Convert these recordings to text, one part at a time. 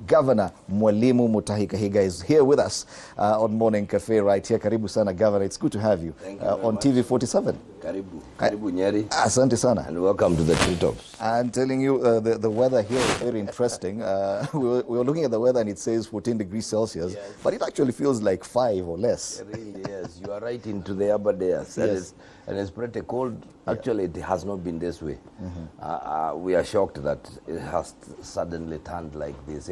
Governor Mwalimu Mutahi Kahiga is here with us on Morning Cafe right here. Karibu sana, Governor. It's good to have you on TV 47. Karibu. Karibu Nyeri. Asante sana. And welcome to the treetops. I'm telling you, the weather here is very interesting. We were looking at the weather and it says 14 degrees Celsius, yes, but it actually feels like 5 or less. Really, yes. You are right into the upper days. Yes. And it's pretty cold. Actually, it has not been this way. We are shocked that it has suddenly turned like this.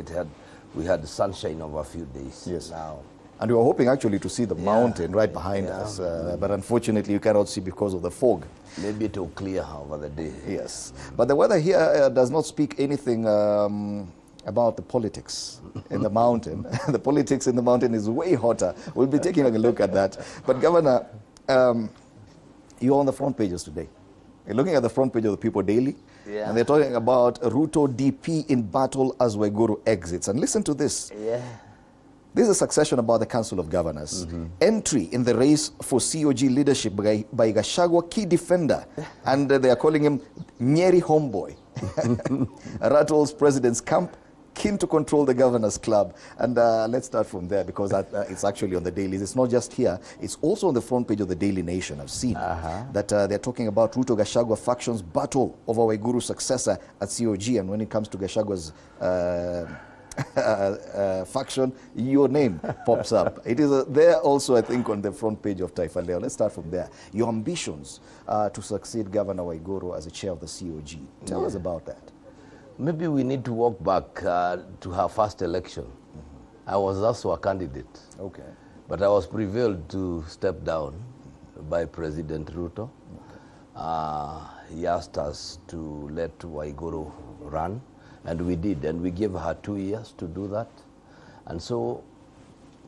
We had sunshine over a few days. Yes. Now. And we were hoping actually to see the mountain right behind us, but unfortunately you cannot see because of the fog. Maybe it will clear over the day. Yes, but the weather here does not speak anything about the politics in the mountain. The politics in the mountain is way hotter. We'll be taking a look at that. But Governor, you're on the front pages today. You're looking at the front page of the People Daily, and they're talking about Ruto DP in battle as Waiguru exits. And listen to this. This is a succession about the Council of Governors. Entry in the race for COG leadership by Gachagua, key defender, and they are calling him Nyeri homeboy. Rattles president's camp, keen to control the Governors Club. And let's start from there, because it's actually on the dailies. It's not just here, it's also on the front page of the Daily Nation. I've seen that they're talking about Ruto Gachagua factions battle over Waiguru's successor at COG. And when it comes to Gachagua's faction, your name pops up. It is there also, I think, on the front page of Taifa Leo. Let's start from there. Your ambitions to succeed Governor Waiguru as the chair of the COG. Tell us about that. Maybe we need to walk back to her first election. I was also a candidate. Okay. But I was prevailed to step down by President Ruto. He asked us to let Waiguru run. And we did, and we gave her 2 years to do that. And so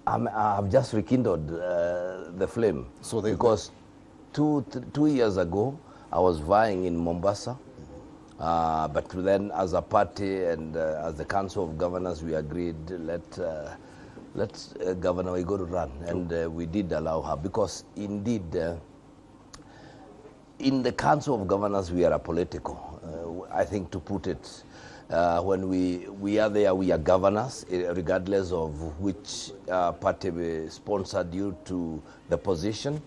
I've just rekindled the flame. So because two years ago, I was vying in Mombasa. But then as a party and as the Council of Governors, we agreed, let Governor Waiguru run. And we did allow her, because indeed, in the Council of Governors, we are apolitical, I think, to put it. When we are there, we are governors, regardless of which party sponsored you to the position.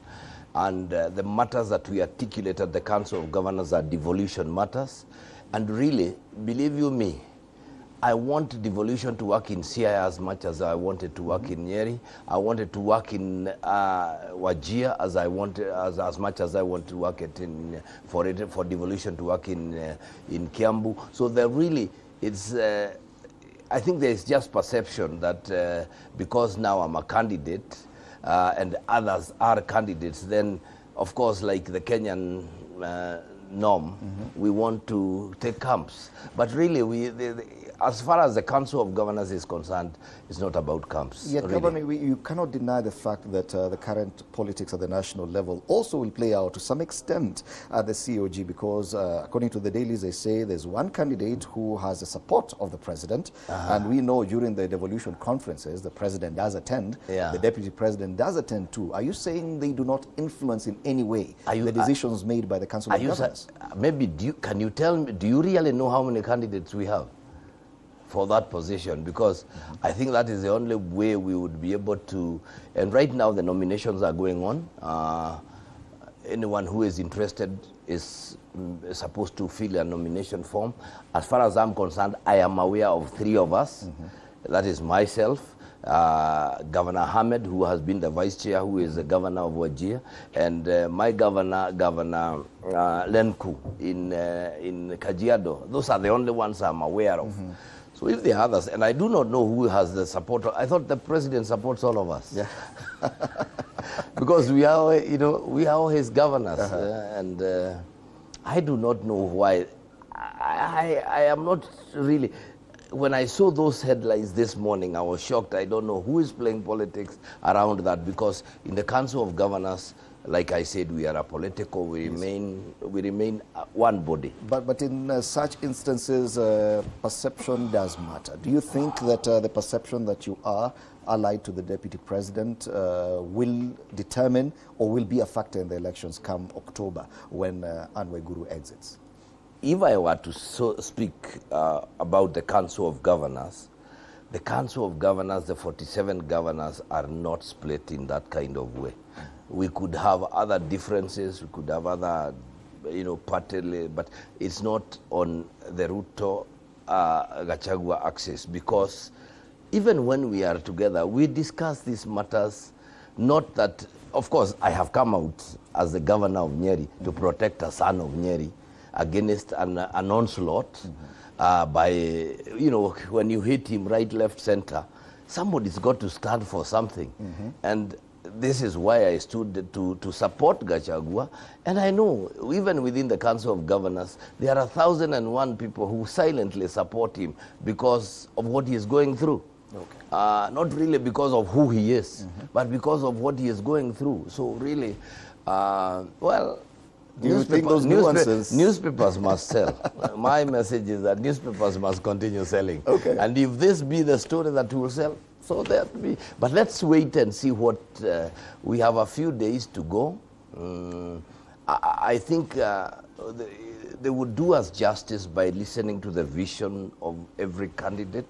And the matters that we articulate at the Council of Governors are devolution matters. And really, believe you me, I want devolution to work in CI as much as I wanted to work in Nyeri. I wanted to work in Wajir as much as I want to work for devolution to work in Kiambu. So there really, it's I think there is just perception that because now I'm a candidate and others are candidates, then of course, like the Kenyan norm, we want to take camps. But really, as far as the Council of Governors is concerned, it's not about camps. Yet, really. Governor, you cannot deny the fact that the current politics at the national level also will play out to some extent at the COG, because according to the dailies, they say there's one candidate who has the support of the president, and we know during the devolution conferences, the president does attend, the deputy president does attend too. Are you saying they do not influence in any way the decisions made by the Council of Governors? Maybe, can you tell me, do you really know how many candidates we have for that position? Because I think that is the only way we would be able to, and right now the nominations are going on. Anyone who is interested is supposed to fill a nomination form. As far as I'm concerned, I am aware of 3 of us. That is myself, Governor Ahmed, who has been the vice chair, who is the governor of Wajir, and my governor, Governor Lenku in Kajiado. Those are the only ones I'm aware of. So if there are others, and I do not know who has the support, I thought the president supports all of us. Because we are, we are all his governors, and I do not know why. I am not really. When I saw those headlines this morning, I was shocked. I don't know who is playing politics around that, because in the Council of Governors, like I said, we are apolitical. We remain one body. But in such instances, perception does matter. Do you think that the perception that you are allied to the deputy president will determine or will be a factor in the elections come October when Anne Waiguru exits? If I were to speak about the Council of Governors, the Council of Governors, the 47 governors, are not split in that kind of way. We could have other differences, we could have other, party, but it's not on the Ruto Gachagua axis, because even when we are together, we discuss these matters. Not that, of course, I have come out as the governor of Nyeri to protect a son of Nyeri against an onslaught by, when you hit him right, left, center, somebody's got to stand for something. And this is why I stood to support Gachagua. And I know, even within the Council of Governors, there are 1,001 people who silently support him because of what he is going through. Okay. Not really because of who he is, but because of what he is going through. So really, well, newspapers must sell. My message is that newspapers must continue selling. Okay. And if this be the story that will sell, so that be. But let's wait and see what, we have a few days to go. I think they would do us justice by listening to the vision of every candidate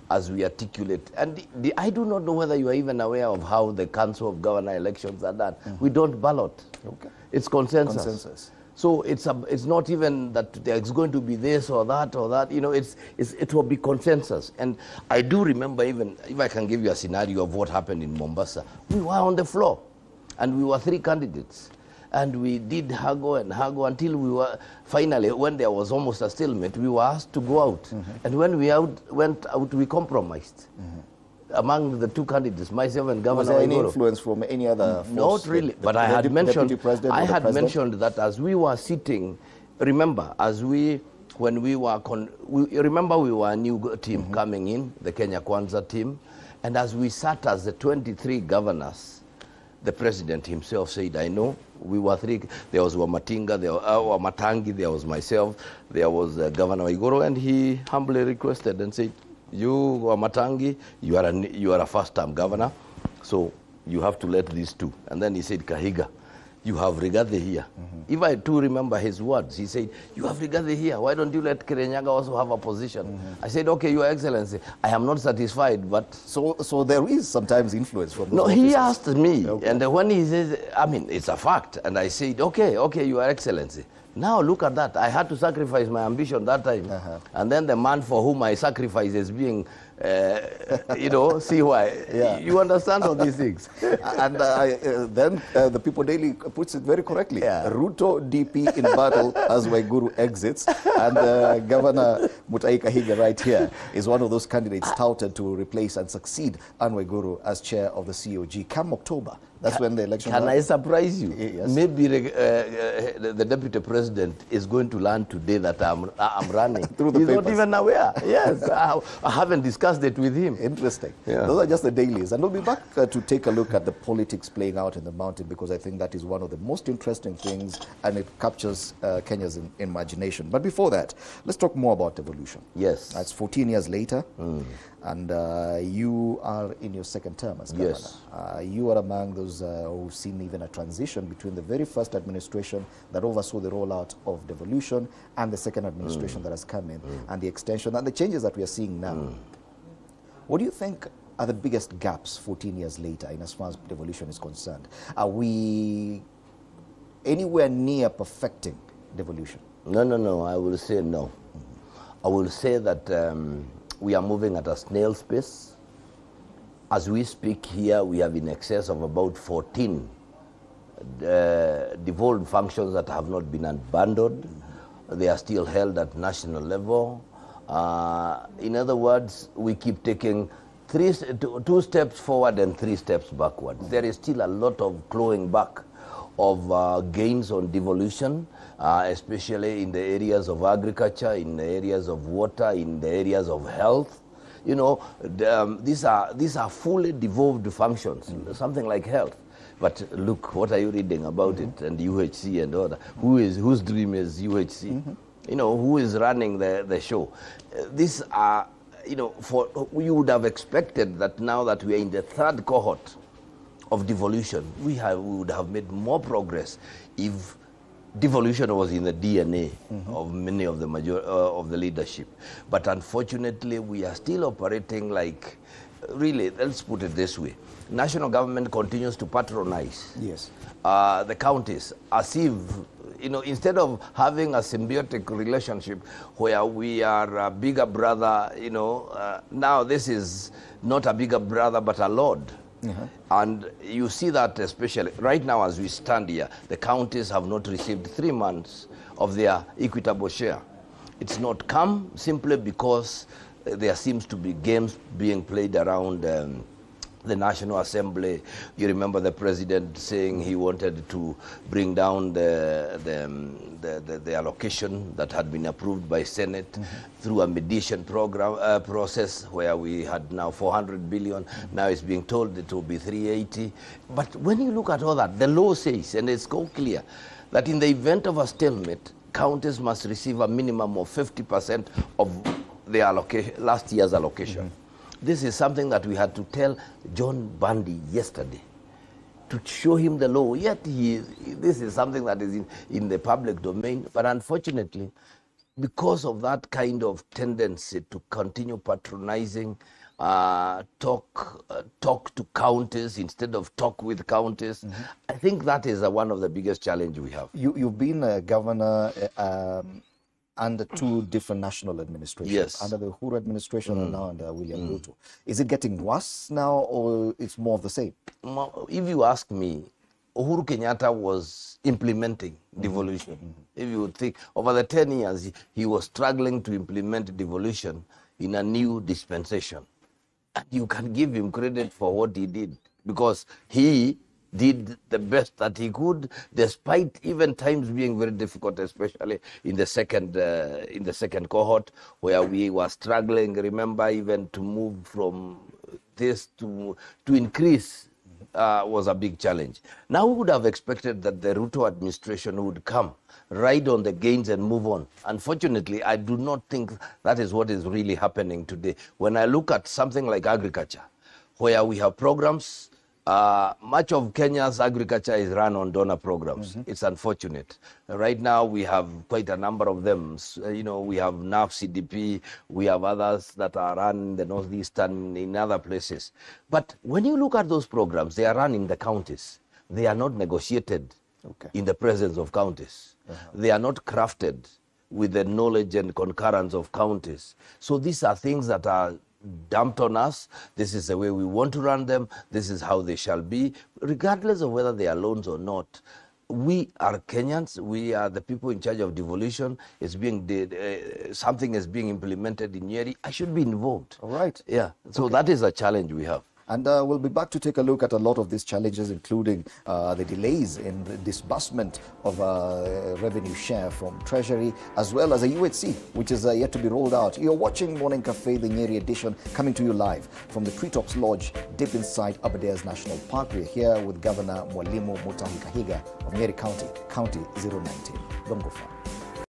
as we articulate. And I do not know whether you are even aware of how the Council of Governor elections are done. We don't ballot. Okay. It's consensus. So it's not even that there's going to be this or that or that. It will be consensus. And I do remember, even if I can give you a scenario of what happened in Mombasa, we were on the floor and we were 3 candidates. And we did haggle until we were finally, when there was almost a stalemate, we were asked to go out. And when we went out, we compromised. Among the 2 candidates, myself and Governor. Was there any influence from any other force? Not really. But I had mentioned that as we were sitting, remember, when we were, remember we were a new team coming in, the Kenya Kwanza team, and as we sat as the 23 governors, the president himself said, I know, we were 3, there was Wamatinga, there was Matangi, there was myself, there was Governor Igoro, and he humbly requested and said, you, Wamatangi, you are a first-term governor, so you have to let these 2. And then he said, Kahiga, you have Rigathi here. If I too remember his words, he said, you have Rigathi here, why don't you let Kirinyaga also have a position? I said, okay, Your Excellency, I am not satisfied, but... So there is sometimes influence from those No, officers. he asked me, and when he says, I mean, it's a fact, and I said, okay, Your Excellency. Now look at that, I had to sacrifice my ambition that time, and then the man for whom I sacrifice is being, see why. Yeah. You understand all these things. And then the People Daily puts it very correctly. Yeah. Ruto DP in battle as Waiguru exits, and Governor Mutahi Kahiga right here is one of those candidates touted to replace and succeed Anne Waiguru as chair of the COG come October. That's when the election. Can I surprise you? Yes. Maybe the deputy president is going to learn today that I'm running. Through the He's papers. Not even aware. Yes, I haven't discussed it with him. Interesting. Yeah. Those are just the dailies. And we'll be back to take a look at the politics playing out in the mountain, because I think that is one of the most interesting things, and it captures Kenya's imagination. But before that, let's talk more about devolution. Yes. It's 14 years later, and you are in your 2nd term as governor. Yes. You are among those who've seen even a transition between the very first administration that oversaw the rollout of devolution and the 2nd administration that has come in, and the extension and the changes that we are seeing now. What do you think are the biggest gaps 14 years later in as far as devolution is concerned? Are we anywhere near perfecting devolution? No, I will say no. I will say that we are moving at a snail's pace. As we speak here, we have in excess of about 14 devolved functions that have not been abandoned. They are still held at national level. In other words, we keep taking 2 steps forward and 3 steps backwards. There is still a lot of clawing back of gains on devolution, especially in the areas of agriculture, in the areas of water, in the areas of health. These are fully devolved functions, something like health. But look, what are you reading about it, and UHC and all that? Whose dream is UHC? Who is running the show? These are, you would have expected that now that we are in the 3rd cohort of devolution, we would have made more progress if devolution was in the DNA of many of the leadership. But unfortunately, we are still operating like, really, let's put it this way. National government continues to patronize the counties as if, you know, instead of having a symbiotic relationship where we are a bigger brother, you know, now this is not a bigger brother but a lord. And you see that especially right now as we stand here, the counties have not received 3 months of their equitable share. It's not come simply because there seems to be games being played around the National Assembly. You remember the president saying he wanted to bring down the allocation that had been approved by Senate through a mediation program process where we had now 400 billion. Now it's being told it will be 380. But when you look at all that, the law says, and it's so clear, that in the event of a stalemate, counties must receive a minimum of 50% of their allocation, last year's allocation. This is something that we had to tell John Bundy yesterday to show him the law. Yet this is something that is in the public domain. But unfortunately, because of that kind of tendency to continue patronizing, talk to counties instead of talk with counties, I think that is one of the biggest challenges we have. You've been a governor under 2 different national administrations, under the Uhuru administration and now under William Ruto. Is it getting worse now, or it's more of the same? If you ask me, Uhuru Kenyatta was implementing devolution. If you think, over the 10 years, he was struggling to implement devolution in a new dispensation. And you can give him credit for what he did, because he did the best that he could, despite even times being very difficult, especially in the second cohort, where we were struggling. Remember, even to move from this to increase was a big challenge. Now we would have expected that the Ruto administration would come, ride on the gains and move on. Unfortunately, I do not think that is what is really happening today. When I look at something like agriculture, where we have programs, much of Kenya's agriculture is run on donor programs. It's unfortunate. Right now, we have quite a number of them. You know, we have NAF CDP, we have others that are run in the Northeast and in other places. But when you look at those programs, they are run in the counties. They are not negotiated in the presence of counties. They are not crafted with the knowledge and concurrence of counties. So these are things that are dumped on us. This is the way we want to run them. This is how they shall be, regardless of whether they are loans or not. We are Kenyans. We are the people in charge of devolution. It's being something is being implemented in Nyeri. I should be involved. All right. Yeah. So that is a challenge we have. And we'll be back to take a look at a lot of these challenges, including the delays in the disbursement of revenue share from Treasury, as well as a UHC, which is yet to be rolled out. You're watching Morning Cafe, the Nyeri edition, coming to you live from the Treetops Lodge, deep inside Aberdares National Park. We're here with Governor Mwalimu Mutahi Kahiga of Nyeri County, County 019. Don't go far.